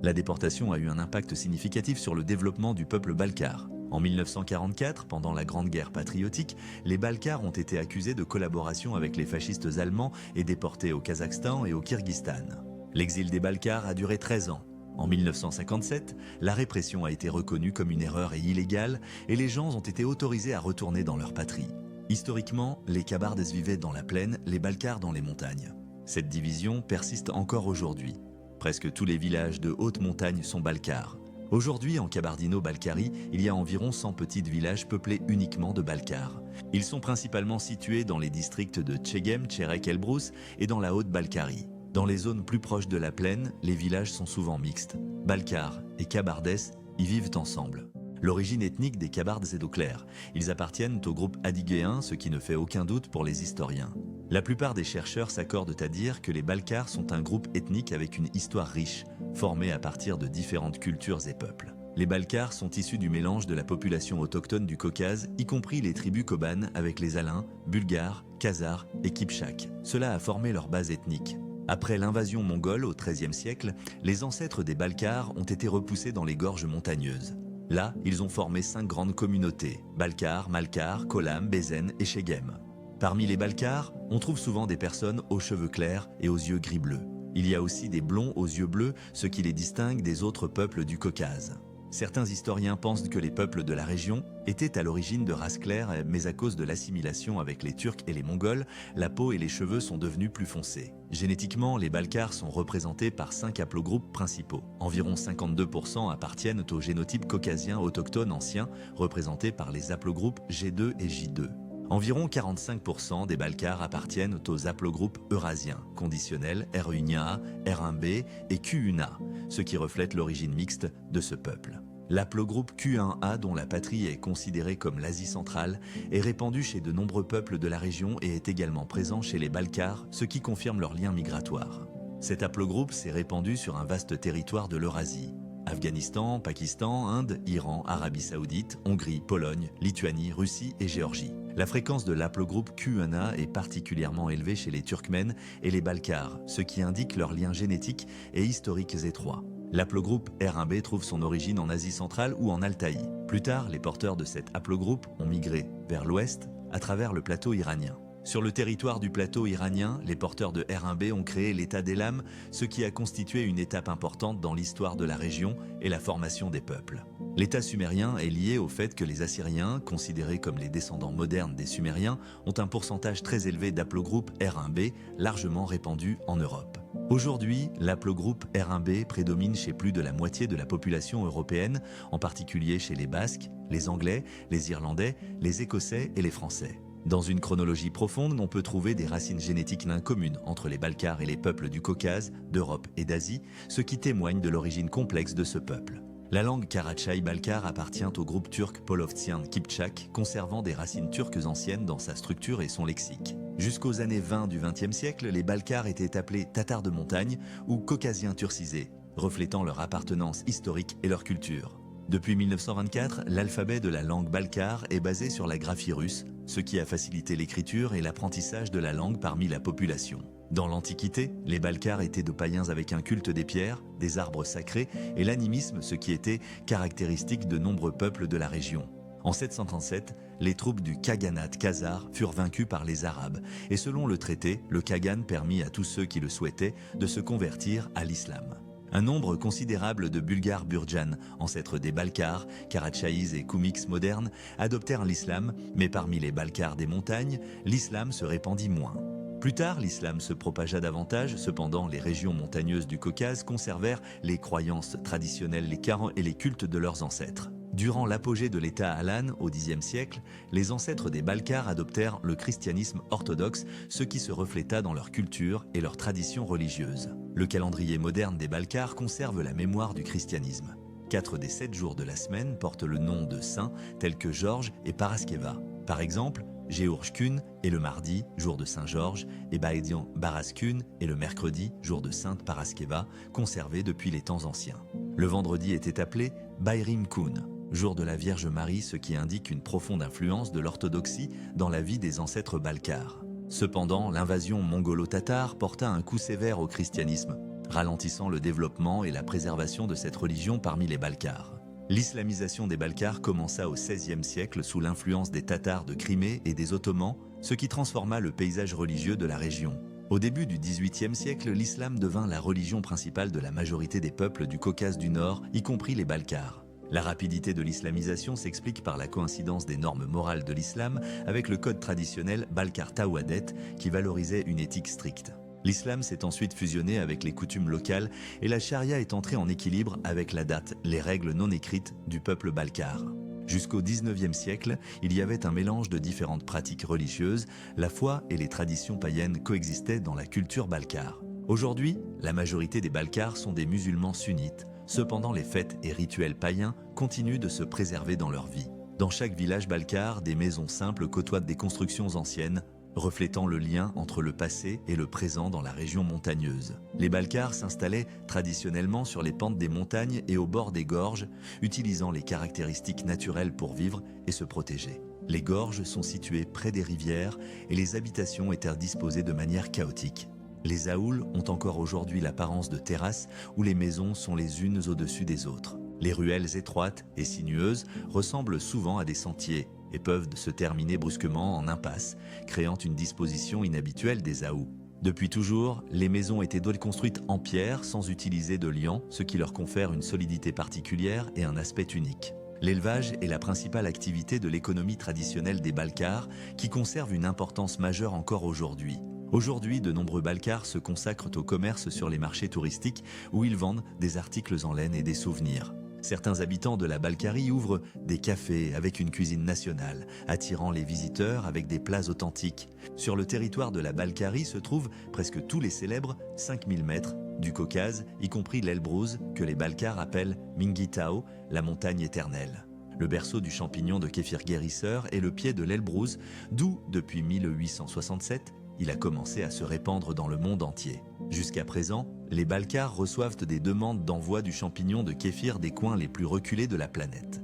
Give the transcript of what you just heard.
La déportation a eu un impact significatif sur le développement du peuple balkare. En 1944, pendant la Grande Guerre patriotique, les Balkars ont été accusés de collaboration avec les fascistes allemands et déportés au Kazakhstan et au Kirghizstan. L'exil des Balkars a duré 13 ans. En 1957, la répression a été reconnue comme une erreur et illégale et les gens ont été autorisés à retourner dans leur patrie. Historiquement, les Kabardes vivaient dans la plaine, les Balkars dans les montagnes. Cette division persiste encore aujourd'hui. Presque tous les villages de haute montagne sont Balkars. Aujourd'hui, en Kabardino-Balkarie, il y a environ 100 petits villages peuplés uniquement de Balkars. Ils sont principalement situés dans les districts de Tchegem, Tcherek, Elbrus et dans la Haute-Balkarie. Dans les zones plus proches de la plaine, les villages sont souvent mixtes. Balkars et Kabardes y vivent ensemble. L'origine ethnique des Kabardes est au clair. Ils appartiennent au groupe adyguéen, ce qui ne fait aucun doute pour les historiens. La plupart des chercheurs s'accordent à dire que les Balkars sont un groupe ethnique avec une histoire riche, formée à partir de différentes cultures et peuples. Les Balkars sont issus du mélange de la population autochtone du Caucase, y compris les tribus Koban avec les Alains, Bulgares, Khazars et Kipchaks. Cela a formé leur base ethnique. Après l'invasion mongole au XIIIe siècle, les ancêtres des Balkars ont été repoussés dans les gorges montagneuses. Là, ils ont formé 5 grandes communautés, Balkar, Malkar, Kolam, Bezen et Chegem. Parmi les Balkars, on trouve souvent des personnes aux cheveux clairs et aux yeux gris-bleus. Il y a aussi des blonds aux yeux bleus, ce qui les distingue des autres peuples du Caucase. Certains historiens pensent que les peuples de la région étaient à l'origine de races claires, mais à cause de l'assimilation avec les Turcs et les Mongols, la peau et les cheveux sont devenus plus foncés. Génétiquement, les Balkars sont représentés par 5 haplogroupes principaux. Environ 52% appartiennent au génotype caucasien autochtone ancien, représenté par les haplogroupes G2 et J2. Environ 45% des Balkars appartiennent aux haplogroupes eurasiens, conditionnels R1A, R1B et Q1A, ce qui reflète l'origine mixte de ce peuple. L'haplogroupe Q1A, dont la patrie est considérée comme l'Asie centrale, est répandu chez de nombreux peuples de la région et est également présent chez les Balkars, ce qui confirme leur lien migratoire. Cet haplogroupe s'est répandu sur un vaste territoire de l'Eurasie. Afghanistan, Pakistan, Inde, Iran, Arabie Saoudite, Hongrie, Pologne, Lituanie, Russie et Géorgie. La fréquence de l'haplogroupe Q1A est particulièrement élevée chez les Turkmènes et les Balkars, ce qui indique leurs liens génétiques et historiques étroits. L'haplogroupe R1B trouve son origine en Asie centrale ou en Altaï. Plus tard, les porteurs de cet haplogroupe ont migré vers l'ouest à travers le plateau iranien. Sur le territoire du plateau iranien, les porteurs de R1B ont créé l'État d'Elam, ce qui a constitué une étape importante dans l'histoire de la région et la formation des peuples. L'État sumérien est lié au fait que les Assyriens, considérés comme les descendants modernes des Sumériens, ont un pourcentage très élevé d'haplogroupe R1B, largement répandu en Europe. Aujourd'hui, l'haplogroupe R1B prédomine chez plus de la moitié de la population européenne, en particulier chez les Basques, les Anglais, les Irlandais, les Écossais et les Français. Dans une chronologie profonde, on peut trouver des racines génétiques nains communes entre les Balkars et les peuples du Caucase, d'Europe et d'Asie, ce qui témoigne de l'origine complexe de ce peuple. La langue Karatchaï-Balkar appartient au groupe turc Polovtsian-Kipchak, conservant des racines turques anciennes dans sa structure et son lexique. Jusqu'aux années 20 du XXe siècle, les Balkars étaient appelés Tatars de montagne ou Caucasiens turcisés, reflétant leur appartenance historique et leur culture. Depuis 1924, l'alphabet de la langue balkare est basé sur la graphie russe, ce qui a facilité l'écriture et l'apprentissage de la langue parmi la population. Dans l'Antiquité, les Balkars étaient de païens avec un culte des pierres, des arbres sacrés et l'animisme, ce qui était caractéristique de nombreux peuples de la région. En 737, les troupes du Khaganat khazar furent vaincues par les Arabes et selon le traité, le Khagan permit à tous ceux qui le souhaitaient de se convertir à l'islam. Un nombre considérable de Bulgares Burjan, ancêtres des Balkars, Karatchaïs et Koumix modernes, adoptèrent l'islam, mais parmi les Balkars des montagnes, l'islam se répandit moins. Plus tard, l'islam se propagea davantage, cependant les régions montagneuses du Caucase conservèrent les croyances traditionnelles, les Khans et les cultes de leurs ancêtres. Durant l'apogée de l'État Alan au Xe siècle, les ancêtres des Balkars adoptèrent le christianisme orthodoxe, ce qui se refléta dans leur culture et leurs traditions religieuses. Le calendrier moderne des Balkars conserve la mémoire du christianisme. 4 des 7 jours de la semaine portent le nom de saints tels que Georges et Paraskeva. Par exemple, Georgkun est le mardi, jour de Saint Georges, et Baïdian Baraskun est le mercredi, jour de Sainte Paraskeva, conservé depuis les temps anciens. Le vendredi était appelé Bayrim Kun, jour de la Vierge Marie, ce qui indique une profonde influence de l'orthodoxie dans la vie des ancêtres balkars. Cependant, l'invasion mongolo-tatare porta un coup sévère au christianisme. ralentissant le développement et la préservation de cette religion parmi les Balkars. L'islamisation des Balkars commença au XVIe siècle sous l'influence des Tatars de Crimée et des Ottomans, ce qui transforma le paysage religieux de la région. Au début du XVIIIe siècle, l'islam devint la religion principale de la majorité des peuples du Caucase du Nord, y compris les Balkars. La rapidité de l'islamisation s'explique par la coïncidence des normes morales de l'islam avec le code traditionnel Balkar Tawadet qui valorisait une éthique stricte. L'islam s'est ensuite fusionné avec les coutumes locales et la charia est entrée en équilibre avec la date, les règles non écrites du peuple balkar. Jusqu'au XIXe siècle, il y avait un mélange de différentes pratiques religieuses, la foi et les traditions païennes coexistaient dans la culture balkare. Aujourd'hui, la majorité des Balkars sont des musulmans sunnites, cependant les fêtes et rituels païens continuent de se préserver dans leur vie. Dans chaque village balkar, des maisons simples côtoient des constructions anciennes, reflétant le lien entre le passé et le présent dans la région montagneuse. Les Balkars s'installaient traditionnellement sur les pentes des montagnes et au bord des gorges, utilisant les caractéristiques naturelles pour vivre et se protéger. Les gorges sont situées près des rivières et les habitations étaient disposées de manière chaotique. Les aouls ont encore aujourd'hui l'apparence de terrasses où les maisons sont les unes au-dessus des autres. Les ruelles étroites et sinueuses ressemblent souvent à des sentiers et peuvent se terminer brusquement en impasse, créant une disposition inhabituelle des aouls. Depuis toujours, les maisons étaient construites en pierre sans utiliser de liant, ce qui leur confère une solidité particulière et un aspect unique. L'élevage est la principale activité de l'économie traditionnelle des Balkars, qui conserve une importance majeure encore aujourd'hui. Aujourd'hui, de nombreux Balkars se consacrent au commerce sur les marchés touristiques où ils vendent des articles en laine et des souvenirs. Certains habitants de la Balkarie ouvrent des cafés avec une cuisine nationale, attirant les visiteurs avec des plats authentiques. Sur le territoire de la Balkarie se trouvent presque tous les célèbres 5000 mètres du Caucase, y compris l'Elbrouz, que les Balkars appellent Mingitao, la montagne éternelle. Le berceau du champignon de kéfir guérisseur est le pied de l'Elbrouz, d'où, depuis 1867, il a commencé à se répandre dans le monde entier. Jusqu'à présent, les Balkars reçoivent des demandes d'envoi du champignon de kéfir des coins les plus reculés de la planète.